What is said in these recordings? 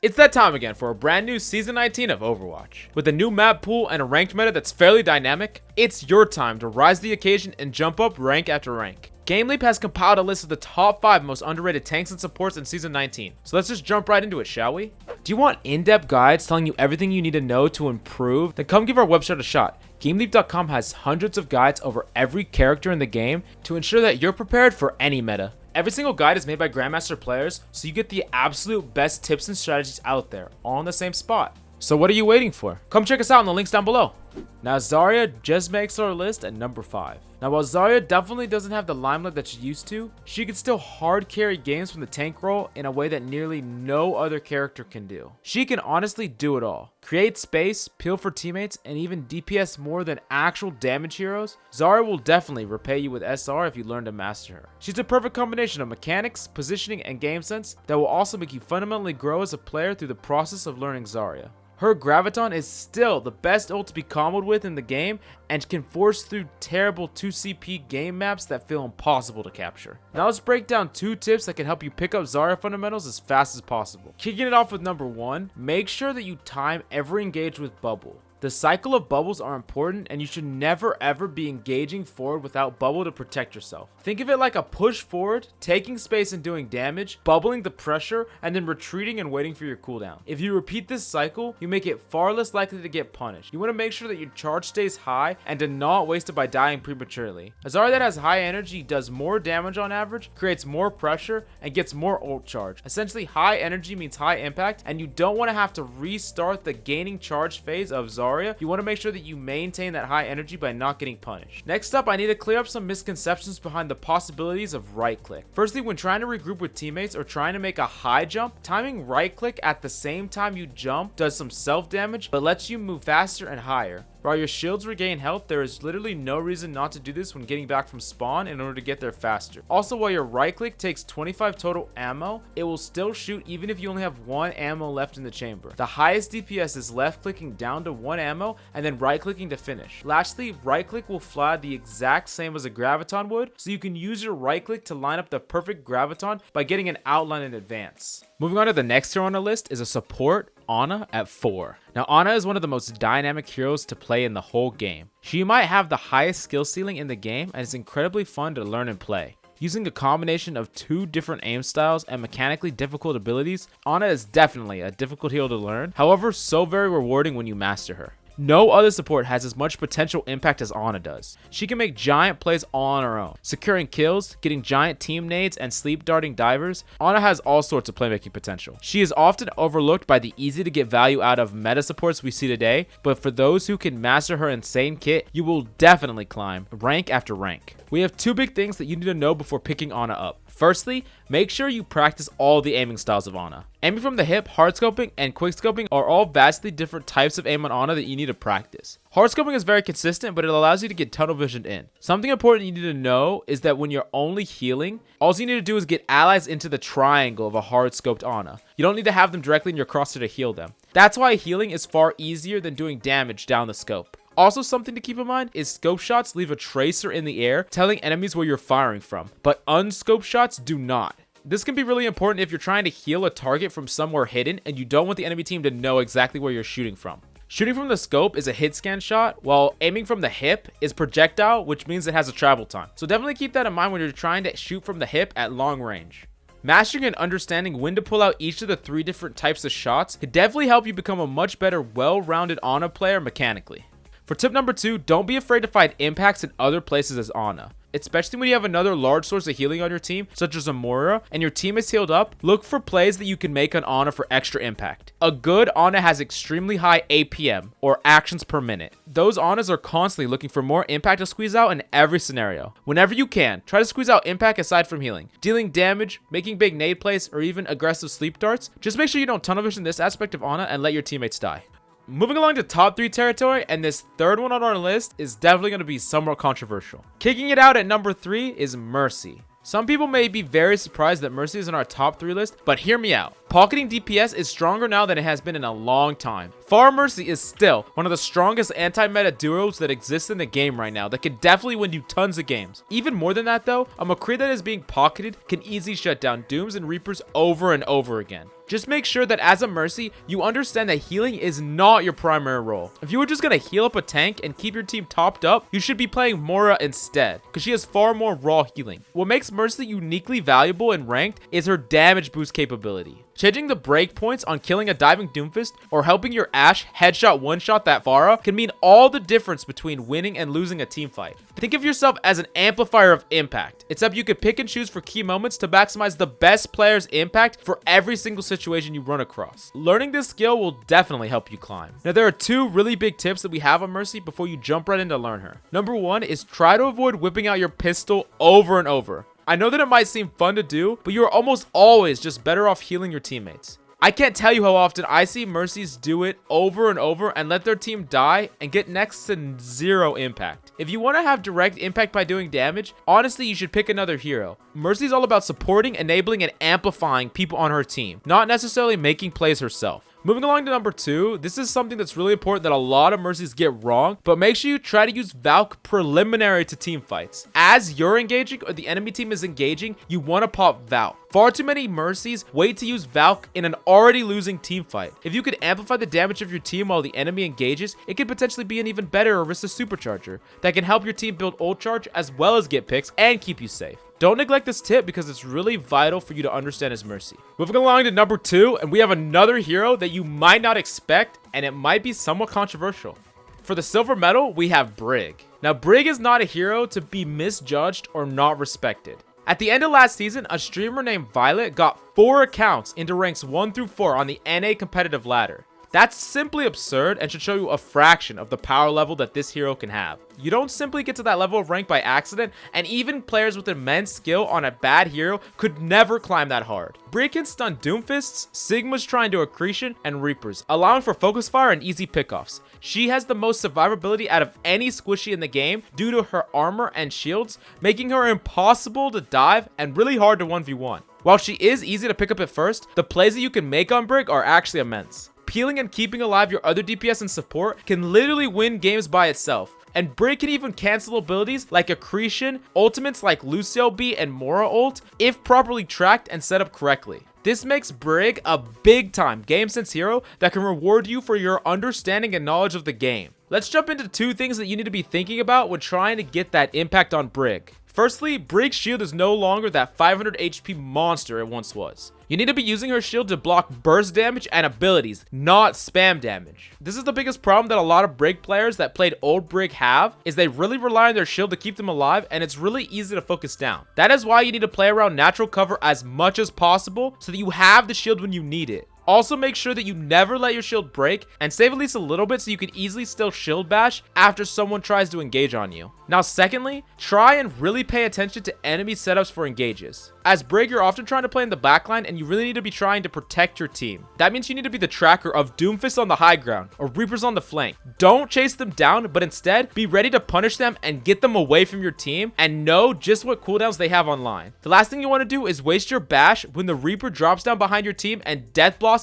It's that time again for a brand new Season 19 of Overwatch. With a new map pool and a ranked meta that's fairly dynamic, it's your time to rise to the occasion and jump up rank after rank. GameLeap has compiled a list of the top 5 most underrated tanks and supports in Season 19, so let's just jump right into it, shall we? Do you want in-depth guides telling you everything you need to know to improve? Then come give our website a shot. GameLeap.com has hundreds of guides over every character in the game to ensure that you're prepared for any meta. Every single guide is made by Grandmaster players, so you get the absolute best tips and strategies out there, all in the same spot. So what are you waiting for? Come check us out in the links down below. Now Zarya just makes our list at number 5. Now while Zarya definitely doesn't have the limelight that she used to, she can still hard carry games from the tank role in a way that nearly no other character can do. She can honestly do it all. Create space, peel for teammates, and even DPS more than actual damage heroes. Zarya will definitely repay you with SR if you learn to master her. She's a perfect combination of mechanics, positioning, and game sense that will also make you fundamentally grow as a player through the process of learning Zarya. Her Graviton is still the best ult to be comboed with in the game and can force through terrible 2CP game maps that feel impossible to capture. Now let's break down 2 tips that can help you pick up Zarya fundamentals as fast as possible. Kicking it off with number 1, make sure that you time every engage with bubble. The cycle of bubbles are important and you should never ever be engaging forward without bubble to protect yourself. Think of it like a push forward, taking space and doing damage, bubbling the pressure, and then retreating and waiting for your cooldown. If you repeat this cycle, you make it far less likely to get punished. You want to make sure that your charge stays high and do not waste it by dying prematurely. A Zarya that has high energy does more damage on average, creates more pressure, and gets more ult charge. Essentially, high energy means high impact, and you don't want to have to restart the gaining charge phase of Zarya. You want to make sure that you maintain that high energy by not getting punished. Next up, I need to clear up some misconceptions behind the possibilities of right click. Firstly, when trying to regroup with teammates or trying to make a high jump, timing right click at the same time you jump does some self damage but lets you move faster and higher. While your shields regain health, there is literally no reason not to do this when getting back from spawn in order to get there faster. Also, while your right click takes 25 total ammo, it will still shoot even if you only have 1 ammo left in the chamber. The highest DPS is left clicking down to 1 ammo and then right clicking to finish. Lastly, right click will fly the exact same as a Graviton would, so you can use your right click to line up the perfect Graviton by getting an outline in advance. Moving on to the next hero on the list is a support, Ana, at 4. Now Ana is one of the most dynamic heroes to play in the whole game. She might have the highest skill ceiling in the game and is incredibly fun to learn and play. Using a combination of 2 different aim styles and mechanically difficult abilities, Ana is definitely a difficult hero to learn, however so very rewarding when you master her. No other support has as much potential impact as Ana does. She can make giant plays all on her own, securing kills, getting giant team nades, and sleep darting divers. Ana has all sorts of playmaking potential. She is often overlooked by the easy to get value out of meta supports we see today, but for those who can master her insane kit, you will definitely climb rank after rank. We have 2 big things that you need to know before picking Ana up. Firstly, make sure you practice all the aiming styles of Ana. Aiming from the hip, hard scoping, and quick scoping are all vastly different types of aim on Ana that you need to practice. Hard scoping is very consistent, but it allows you to get tunnel visioned in. Something important you need to know is that when you're only healing, all you need to do is get allies into the triangle of a hard scoped Ana. You don't need to have them directly in your crosshair to heal them. That's why healing is far easier than doing damage down the scope. Also, something to keep in mind is scope shots leave a tracer in the air telling enemies where you're firing from, but unscoped shots do not. This can be really important if you're trying to heal a target from somewhere hidden and you don't want the enemy team to know exactly where you're shooting from. Shooting from the scope is a hit scan shot, while aiming from the hip is projectile, which means it has a travel time. So definitely keep that in mind when you're trying to shoot from the hip at long range. Mastering and understanding when to pull out each of the 3 different types of shots could definitely help you become a much better, well-rounded Ana player mechanically. For tip number 2, don't be afraid to find impacts in other places as Ana. Especially when you have another large source of healing on your team, such as a Moira, and your team is healed up, look for plays that you can make on Ana for extra impact. A good Ana has extremely high APM, or actions per minute. Those Anas are constantly looking for more impact to squeeze out in every scenario. Whenever you can, try to squeeze out impact aside from healing. Dealing damage, making big nade plays, or even aggressive sleep darts. Just make sure you don't tunnel vision this aspect of Ana and let your teammates die. Moving along to top 3 territory, and this third one on our list is definitely going to be somewhat controversial. Kicking it out at number 3 is Mercy. Some people may be very surprised that Mercy is in our top 3 list, but hear me out. Pocketing DPS is stronger now than it has been in a long time. Far Mercy is still one of the strongest anti-meta duos that exists in the game right now that can definitely win you tons of games. Even more than that though, a McCree that is being pocketed can easily shut down Dooms and Reapers over and over again. Just make sure that as a Mercy, you understand that healing is not your primary role. If you were just gonna heal up a tank and keep your team topped up, you should be playing Moira instead, because she has far more raw healing. What makes Mercy uniquely valuable in ranked is her damage boost capability. Changing the breakpoints on killing a diving Doomfist or helping your Ashe headshot one-shot that Pharah can mean all the difference between winning and losing a team fight. Think of yourself as an amplifier of impact, except you could pick and choose for key moments to maximize the best player's impact for every single situation you run across. Learning this skill will definitely help you climb. Now, there are two really big tips that we have on Mercy before you jump right in to learn her. Number one is try to avoid whipping out your pistol over and over. I know that it might seem fun to do, but you are almost always just better off healing your teammates. I can't tell you how often I see Mercies do it over and over and let their team die and get next to zero impact. If you want to have direct impact by doing damage, honestly, you should pick another hero. Mercy is all about supporting, enabling, and amplifying people on her team, not necessarily making plays herself. Moving along to number 2, this is something that's really important that a lot of Mercies get wrong, but make sure you try to use Valk preliminary to team fights. As you're engaging or the enemy team is engaging, you want to pop Valk. Far too many Mercies wait to use Valk in an already losing team fight. If you could amplify the damage of your team while the enemy engages, it could potentially be an even better Orisa supercharger that can help your team build ult charge as well as get picks and keep you safe. Don't neglect this tip because it's really vital for you to understand his Mercy. Moving along to number 2, and we have another hero that you might not expect, and it might be somewhat controversial. For the silver medal, we have Brig. Now, Brig is not a hero to be misjudged or not respected. At the end of last season, a streamer named Violet got 4 accounts into ranks 1 through 4 on the NA competitive ladder. That's simply absurd and should show you a fraction of the power level that this hero can have. You don't simply get to that level of rank by accident, and even players with immense skill on a bad hero could never climb that hard. Brig can stun Doomfists, Sigmas trying to accretion, and Reapers, allowing for focus fire and easy pickoffs. She has the most survivability out of any squishy in the game due to her armor and shields, making her impossible to dive and really hard to 1v1. While she is easy to pick up at first, the plays that you can make on Brig are actually immense. Peeling and keeping alive your other DPS and support can literally win games by itself. And Brig can even cancel abilities like Accretion, ultimates like Lucio B and Mora ult, if properly tracked and set up correctly. This makes Brig a big time game sense hero that can reward you for your understanding and knowledge of the game. Let's jump into 2 things that you need to be thinking about when trying to get that impact on Brig. Firstly, Brig's shield is no longer that 500 HP monster it once was. You need to be using her shield to block burst damage and abilities, not spam damage. This is the biggest problem that a lot of Brig players that played old Brig have, is they really rely on their shield to keep them alive, and it's really easy to focus down. That is why you need to play around natural cover as much as possible so that you have the shield when you need it. Also, make sure that you never let your shield break and save at least a little bit so you can easily still shield bash after someone tries to engage on you. Now, secondly, try and really pay attention to enemy setups for engages. As Brig, you're often trying to play in the backline and you really need to be trying to protect your team. That means you need to be the tracker of Doomfist on the high ground or Reapers on the flank. Don't chase them down, but instead be ready to punish them and get them away from your team and know just what cooldowns they have online. The last thing you want to do is waste your bash when the Reaper drops down behind your team and death blossoms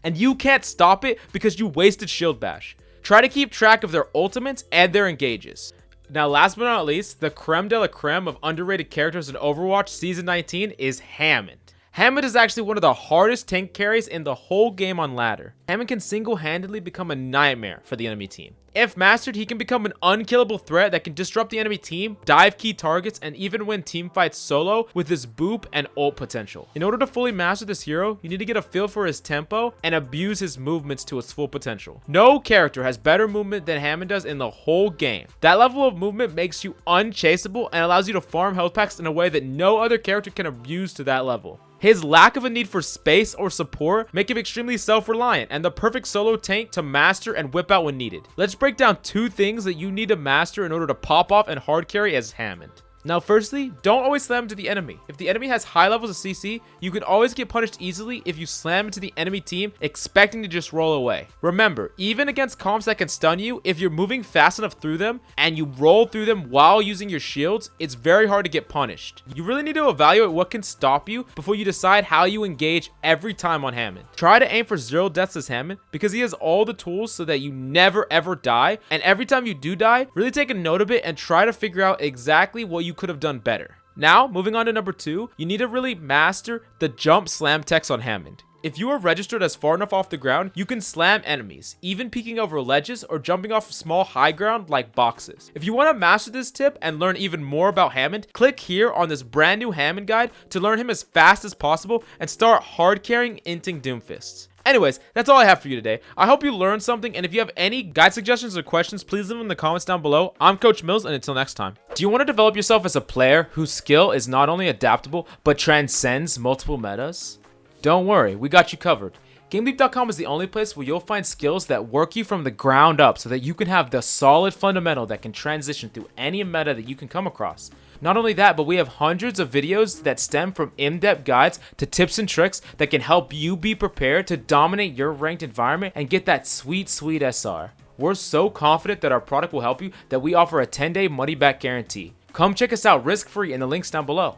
and you can't stop it because you wasted shield bash. Try to keep track of their ultimates and their engages. Now, last but not least, the creme de la creme of underrated characters in Overwatch Season 19 is Hammond. Hammond is actually one of the hardest tank carries in the whole game on ladder. Hammond can single-handedly become a nightmare for the enemy team. If mastered, he can become an unkillable threat that can disrupt the enemy team, dive key targets, and even win team fights solo with his boop and ult potential. In order to fully master this hero, you need to get a feel for his tempo and abuse his movements to its full potential. No character has better movement than Hammond does in the whole game. That level of movement makes you unchaseable and allows you to farm health packs in a way that no other character can abuse to that level. His lack of a need for space or support make him extremely self-reliant and the perfect solo tank to master and whip out when needed. Let's break down 2 things that you need to master in order to pop off and hard carry as Hammond. Now, firstly, don't always slam into the enemy. If the enemy has high levels of CC, you can always get punished easily if you slam into the enemy team expecting to just roll away. Remember, even against comps that can stun you, if you're moving fast enough through them and you roll through them while using your shields, it's very hard to get punished. You really need to evaluate what can stop you before you decide how you engage every time on Hammond. Try to aim for 0 deaths as Hammond because he has all the tools so that you never ever die, and every time you do die, really take a note of it and try to figure out exactly what you could have done better. Now, moving on to number 2, you need to really master the jump slam techs on Hammond. If you are registered as far enough off the ground, you can slam enemies, even peeking over ledges or jumping off small high ground like boxes. If you want to master this tip and learn even more about Hammond, click here on this brand new Hammond guide to learn him as fast as possible and start hard carrying inting Doomfists. Anyways, that's all I have for you today. I hope you learned something, and if you have any guide suggestions or questions, please leave them in the comments down below. I'm Coach Mills, and until next time. Do you want to develop yourself as a player whose skill is not only adaptable, but transcends multiple metas? Don't worry, we got you covered. GameLeap.com is the only place where you'll find skills that work you from the ground up so that you can have the solid fundamental that can transition through any meta that you can come across. Not only that, but we have hundreds of videos that stem from in-depth guides to tips and tricks that can help you be prepared to dominate your ranked environment and get that sweet SR. We're so confident that our product will help you that we offer a 10-day money-back guarantee. Come check us out risk-free in the links down below.